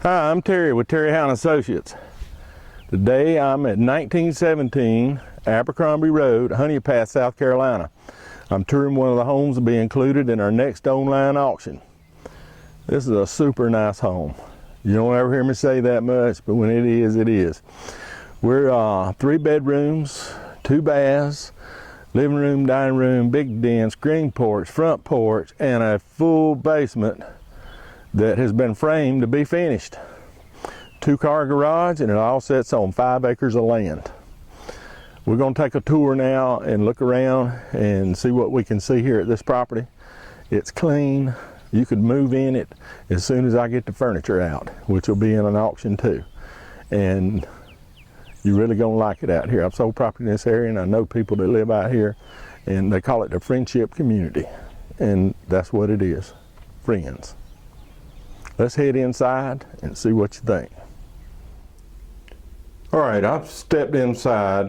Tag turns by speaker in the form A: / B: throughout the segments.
A: Hi, I'm Terry with Terry Hound Associates. Today I'm at 1917 Abercrombie Road, Honea, South Carolina. I'm touring one of the homes to be included in our next online auction. This is a super nice home. You don't ever hear me say that much, but when it is, it is. We're 3 bedrooms, 2 baths, living room, dining room, big den, screen porch, front porch, and a full basement that has been framed to be finished. 2-car garage, and it all sits on 5 acres of land. We're going to take a tour now and look around and see what we can see here at this property. It's clean. You could move in it as soon as I get the furniture out, which will be in an auction too. And you're really going to like it out here. I've sold property in this area, and I know people that live out here, and they call it the friendship community. And that's what it is, friends. Let's head inside and see what you think. All right, I've stepped inside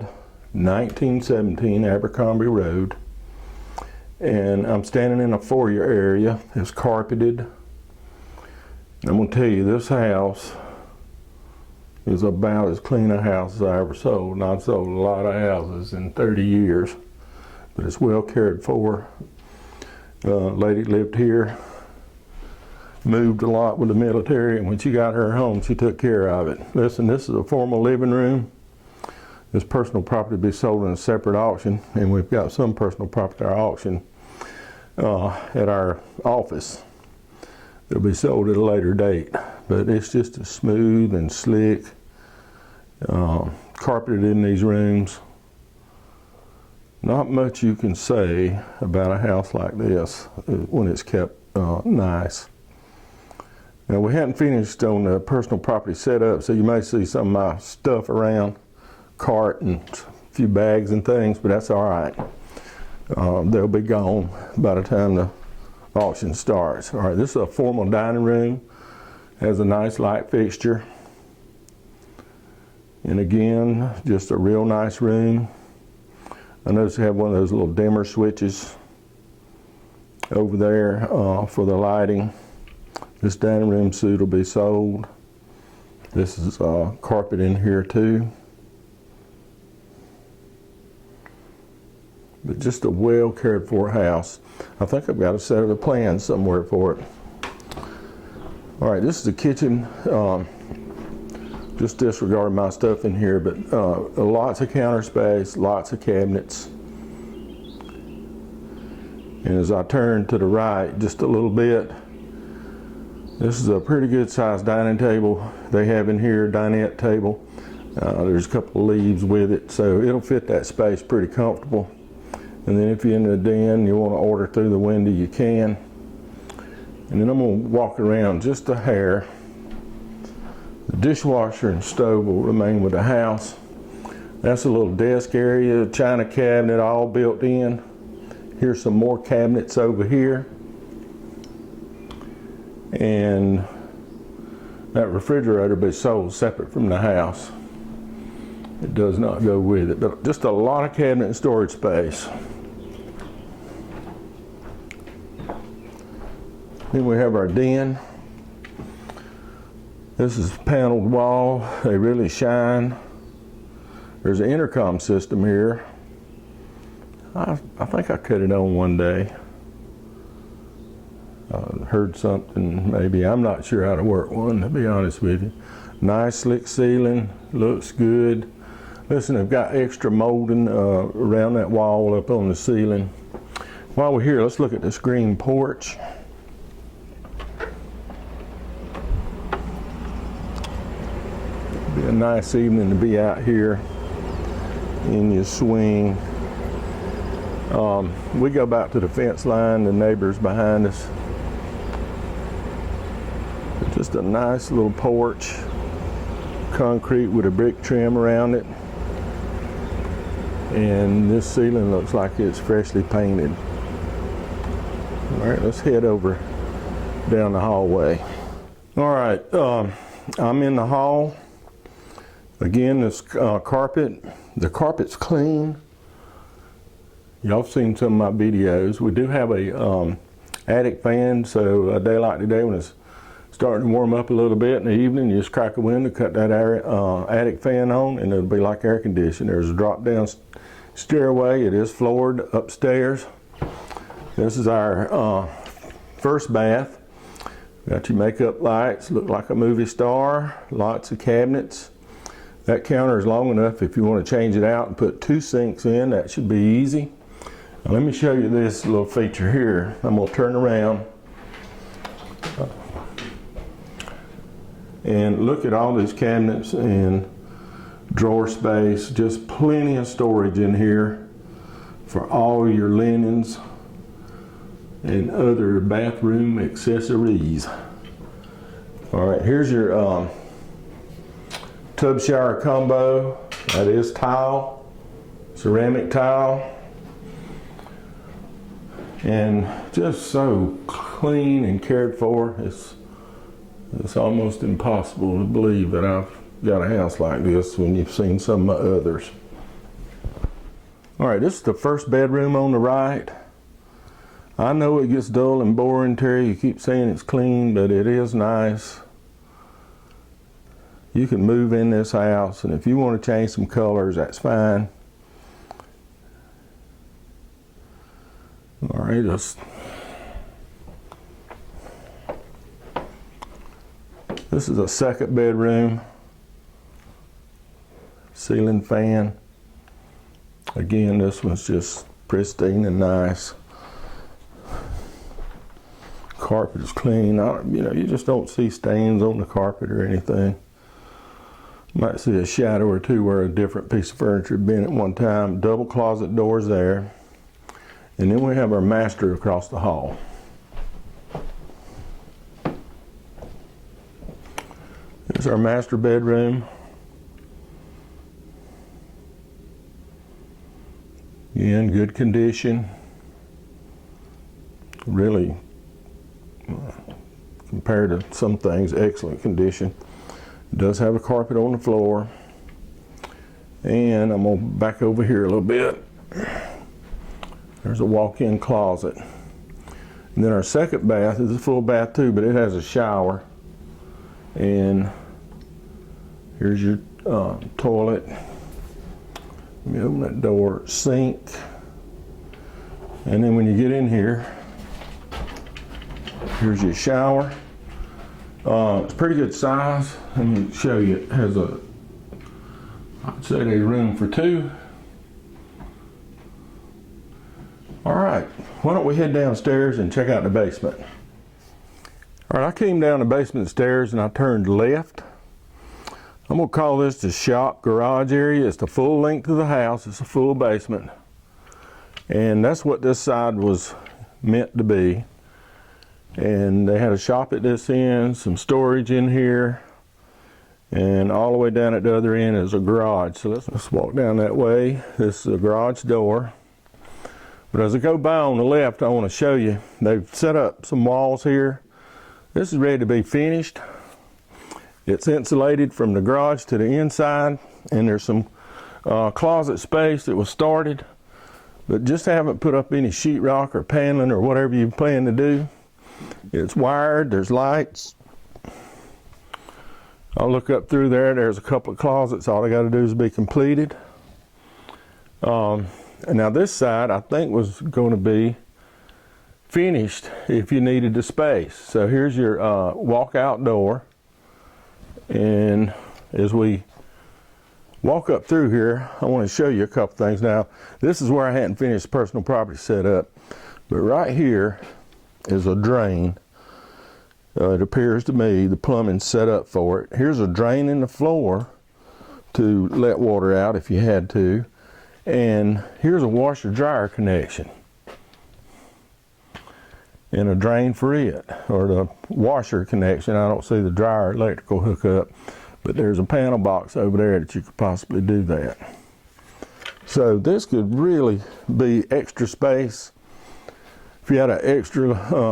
A: 1917 Abercrombie Road, and I'm standing in a foyer area. It's carpeted. I'm gonna tell you, this house is about as clean a house as I ever sold. And I've sold a lot of houses in 30 years, but it's well cared for. Lady lived here, moved a lot with the military, and when she got her home, she took care of it. Listen, this is a formal living room. This personal property will be sold in a separate auction, and we've got some personal property at our auction at our office. It'll be sold at a later date, but it's just as smooth and slick, carpeted in these rooms. Not much you can say about a house like this when it's kept nice. Now, we hadn't finished on the personal property setup, so you may see some of my stuff around, cart and a few bags and things, but that's all right. They'll be gone by the time the auction starts. All right, this is a formal dining room. Has a nice light fixture. And again, just a real nice room. I notice they have one of those little dimmer switches over there for the lighting. This dining room suite will be sold. This is carpet in here too. But just a well cared for house. I think I've got a set of the plans somewhere for it. All right, this is the kitchen. Just disregard my stuff in here, but lots of counter space, lots of cabinets. And as I turn to the right just a little bit, this is a pretty good sized dining table they have in here, dinette table. There's a couple of leaves with it, so it'll fit that space pretty comfortable. And then if you're in the den, you want to order through the window, you can. And then I'm going to walk around just a hair. The dishwasher and stove will remain with the house. That's a little desk area, china cabinet all built in. Here's some more cabinets over here. And that refrigerator will be sold separate from the house. It does not go with it, but just a lot of cabinet and storage space. Then we have our den. This is paneled wall. They really shine. There's an intercom system here. I think I cut it on one day. Heard something, maybe. I'm not sure how to work one, to be honest with you. Nice slick ceiling, looks good. Listen, I've got extra molding around that wall up on the ceiling. While we're here, let's look at the screen porch. It'll be a nice evening to be out here in your swing. We go back to the fence line, the neighbors behind us. Just a nice little porch, concrete with a brick trim around it. And this ceiling looks like it's freshly painted. All right, let's head over down the hallway. All right, I'm in the hall. Again, this carpet, the carpet's clean. Y'all have seen some of my videos. We do have a attic fan, so a day like today when it's starting to warm up a little bit in the evening, you just crack a window, cut that attic fan on, and it'll be like air conditioned. There's a drop down stairway. It is floored upstairs. This is our first bath. Got your makeup lights, look like a movie star, lots of cabinets. That counter is long enough if you want to change it out and put 2 sinks in. That should be easy. Now let me show you this little feature here. I'm going to turn around and look at all these cabinets and drawer space. Just plenty of storage in here for all your linens and other bathroom accessories. All right, here's your tub shower combo. That is tile, ceramic tile, and just so clean and cared for. It's almost impossible to believe that I've got a house like this when you've seen some of my others. All right, this is the first bedroom on the right. I know it gets dull and boring, Terry. You keep saying it's clean, but it is nice. You can move in this house, and if you want to change some colors, that's fine. All right, this is a second bedroom. Ceiling fan. Again, this one's just pristine and nice. Carpet is clean. You just don't see stains on the carpet or anything. Might see a shadow or two where a different piece of furniture had been at one time. Double closet doors there. And then we have our master across the hall. There's our master bedroom. In good condition. Really, compared to some things, excellent condition. It does have a carpet on the floor. And I'm going to back over here a little bit. There's a walk-in closet. And then our second bath is a full bath too, but it has a shower. And here's your toilet. Let me open that door. Sink. And then when you get in here, here's your shower. It's pretty good size. Let me show you. It has I'd say there's room for 2. All right, why don't we head downstairs and check out the basement. All right, I came down the basement stairs and I turned left. I'm gonna call this the shop garage area. It's the full length of the house. It's a full basement. And that's what this side was meant to be. And they had a shop at this end, some storage in here, and all the way down at the other end is a garage. So let's walk down that way. This is a garage door. But as I go by on the left, I want to show you, they've set up some walls here. This is ready to be finished. It's insulated from the garage to the inside, and there's some closet space that was started, but just haven't put up any sheetrock or paneling or whatever you plan to do. It's wired, there's lights. I'll look up through there, there's a couple of closets. All I got to do is be completed. And now this side I think was going to be finished if you needed the space. So here's your walk-out door. And as we walk up through here, I want to show you a couple things. Now, this is where I hadn't finished personal property set up. But right here is a drain. It appears to me the plumbing's set up for it. Here's a drain in the floor to let water out if you had to. And here's a washer dryer connection. And a drain for it, or the washer connection. I don't see the dryer electrical hookup, but there's a panel box over there that you could possibly do that. So this could really be extra space. If you had an extra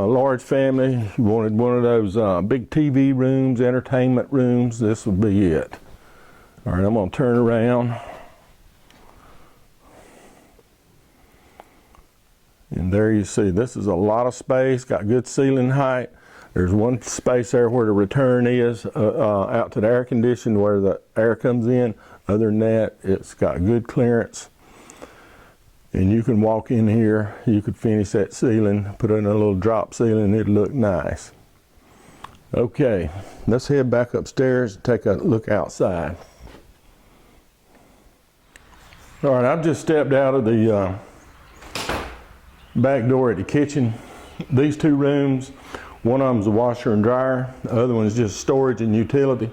A: large family, you wanted one of those big TV rooms, entertainment rooms, this would be it. All right, I'm gonna turn around. And there you see, this is a lot of space, got good ceiling height. There's one space there where the return is out to the air conditioner where the air comes in. Other than that, it's got good clearance. And you can walk in here, you could finish that ceiling, put in a little drop ceiling, it'd look nice. Okay, let's head back upstairs and take a look outside. All right, I've just stepped out of the back door at the kitchen. These two rooms, one of them's a washer and dryer, the other one's just storage and utility.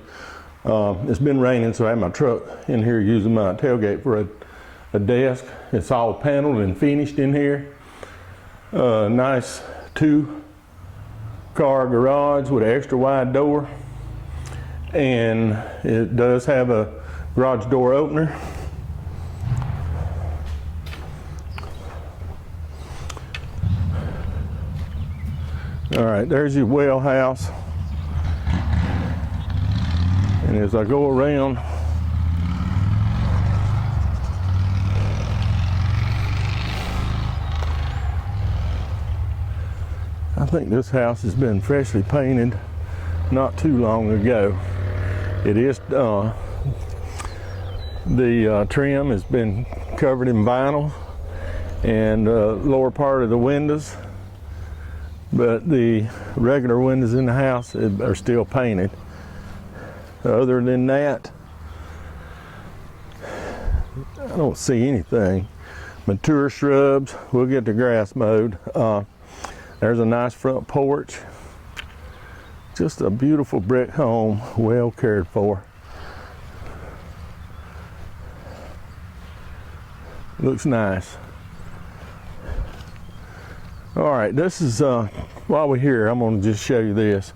A: It's been raining, so I have my truck in here using my tailgate for a desk. It's all paneled and finished in here. Nice 2-car garage with an extra wide door. And it does have a garage door opener. All right, there's your well house. And as I go around, I think this house has been freshly painted not too long ago. It is, the trim has been covered in vinyl and lower part of the windows, but the regular windows in the house are still painted. Other than that, I don't see anything. Mature shrubs, we'll get the grass mowed. There's a nice front porch. Just a beautiful brick home, well cared for. Looks nice. All right, this is, while we're here, I'm gonna just show you this.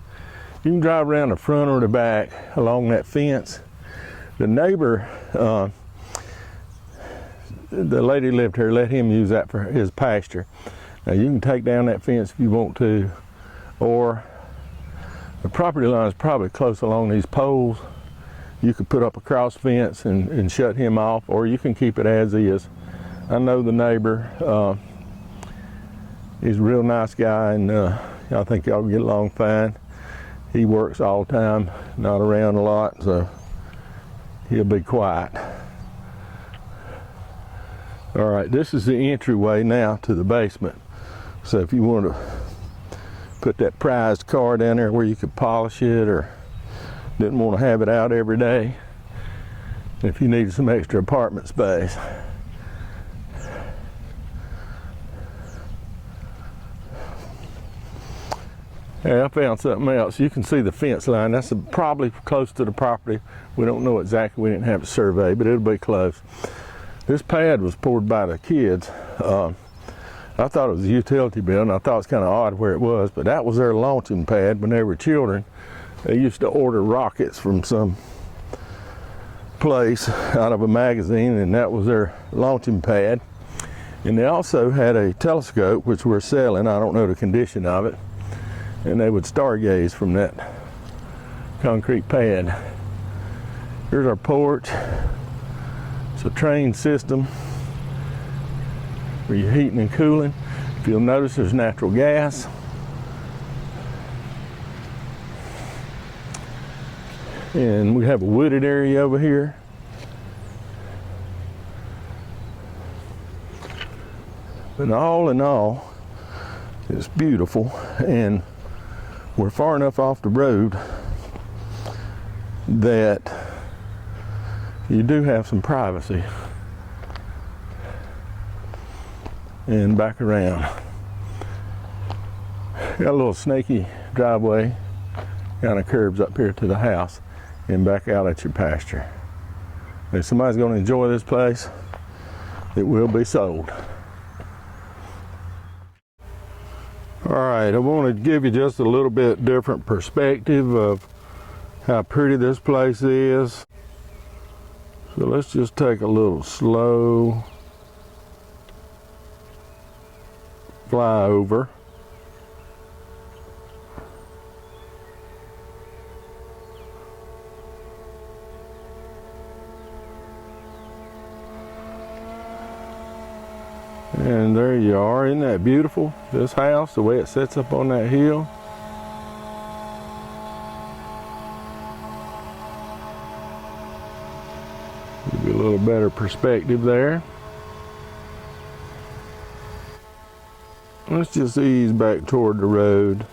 A: You can drive around the front or the back along that fence. The neighbor, the lady lived here, let him use that for his pasture. Now you can take down that fence if you want to, or the property line is probably close along these poles. You could put up a cross fence and shut him off, or you can keep it as is. I know the neighbor, he's a real nice guy, and I think y'all get along fine. He works all the time, not around a lot, so he'll be quiet. All right, this is the entryway now to the basement. So if you want to put that prized car down there where you could polish it, or didn't want to have it out every day, if you needed some extra apartment space. Hey, I found something else. You can see the fence line. That's probably close to the property. We don't know exactly. We didn't have a survey, but it'll be close. This pad was poured by the kids. I thought it was a utility building. I thought it was kind of odd where it was, but that was their launching pad when they were children. They used to order rockets from some place out of a magazine, and that was their launching pad. And they also had a telescope, which we're selling. I don't know the condition of it. And they would stargaze from that concrete pad. Here's our porch. It's a train system for your heating and cooling. If you'll notice, there's natural gas. And we have a wooded area over here. But all in all, it's beautiful, and we're far enough off the road that you do have some privacy. And back around. Got a little snaky driveway, kind of curves up here to the house and back out at your pasture. If somebody's going to enjoy this place, it will be sold. All right, I want to give you just a little bit different perspective of how pretty this place is. So let's just take a little slow flyover. And there you are. Isn't that beautiful? This house, the way it sets up on that hill. Give you a little better perspective there. Let's just ease back toward the road.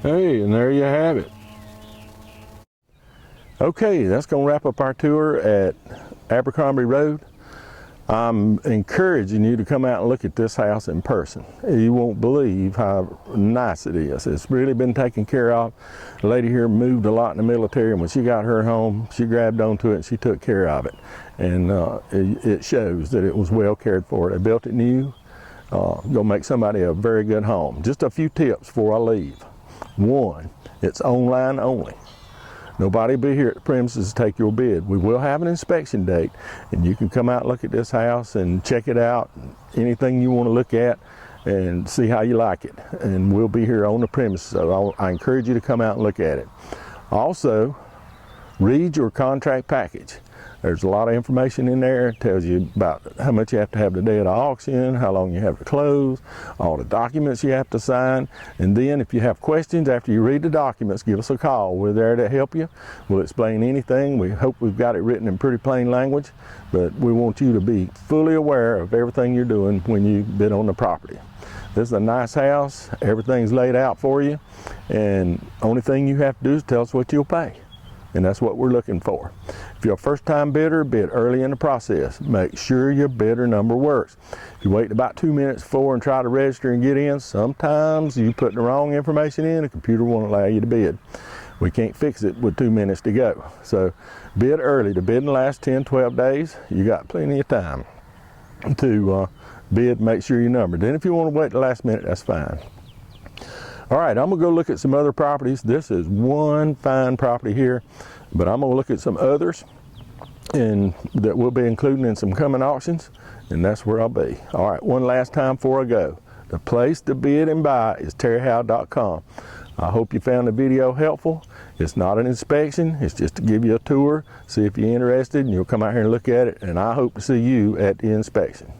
A: Hey, and there you have it. Okay, that's going to wrap up our tour at Abercrombie Road. I'm encouraging you to come out and look at this house in person. You won't believe how nice it is. It's really been taken care of. The lady here moved a lot in the military, and when she got her home, she grabbed onto it and she took care of it. And it shows that it was well cared for. They built it new. Gonna make somebody a very good home. Just a few tips before I leave. One, it's online only. Nobody will be here at the premises to take your bid. We will have an inspection date, and you can come out and look at this house and check it out, anything you want to look at, and see how you like it. And we'll be here on the premises, so I encourage you to come out and look at it. Also, read your contract package. There's a lot of information in there. It tells you about how much you have to have the day of the auction, how long you have to close, all the documents you have to sign. And then if you have questions after you read the documents, give us a call. We're there to help you. We'll explain anything. We hope we've got it written in pretty plain language, but we want you to be fully aware of everything you're doing when you bid on the property. This is a nice house. Everything's laid out for you. And only thing you have to do is tell us what you'll pay. And that's what we're looking for. If you're a first-time bidder, bid early in the process. Make sure your bidder number works. If you wait about 2 minutes before and try to register and get in, sometimes you put the wrong information in, the computer won't allow you to bid. We can't fix it with 2 minutes to go. So bid early. The bidding lasts 10, 12 days. You got plenty of time to bid, make sure you're numbered. Then if you want to wait the last minute, that's fine. All right, I'm gonna go look at some other properties. This is one fine property here, but I'm gonna look at some others and that we'll be including in some coming auctions, and that's where I'll be. All right, one last time before I go. The place to bid and buy is terryhowe.com. I hope you found the video helpful. It's not an inspection, it's just to give you a tour, see if you're interested, and you'll come out here and look at it, and I hope to see you at the inspection.